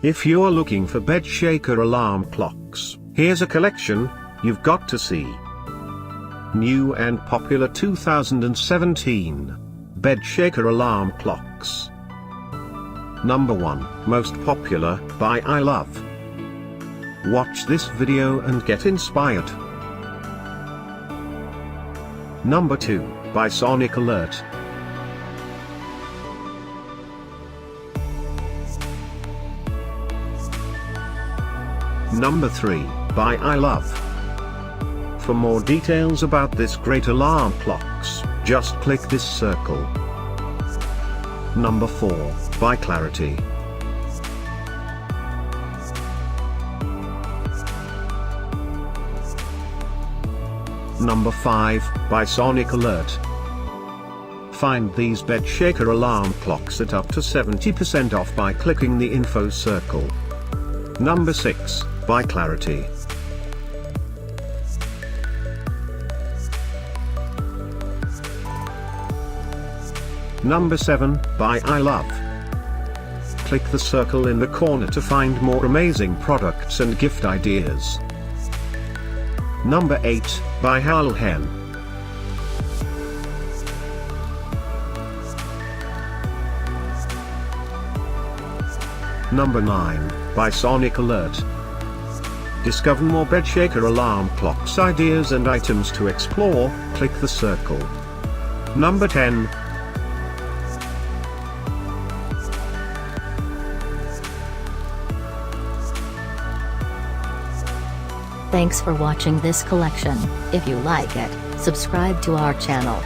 If you're looking for bed shaker alarm clocks, here's a collection you've got to see. New and popular 2017 bed shaker alarm clocks. Number 1, most popular, by iLuv. Watch this video and get inspired. Number 2, by Sonic Alert. Number 3, by iLuv. For more details about this great alarm clocks, just click this circle. Number 4, by Clarity. Number 5, by Sonic Alert. Find these bed shaker alarm clocks at up to 70% off by clicking the info circle. Number 6, by Clarity. Number 7, by iLuv. Click the circle in the corner to find more amazing products and gift ideas. Number 8, by iLuv. Number 9, by Sonic Alert. Discover more bed shaker alarm clocks ideas and items to explore, click the circle. Number 10. Thanks for watching this collection. If you like it, subscribe to our channel.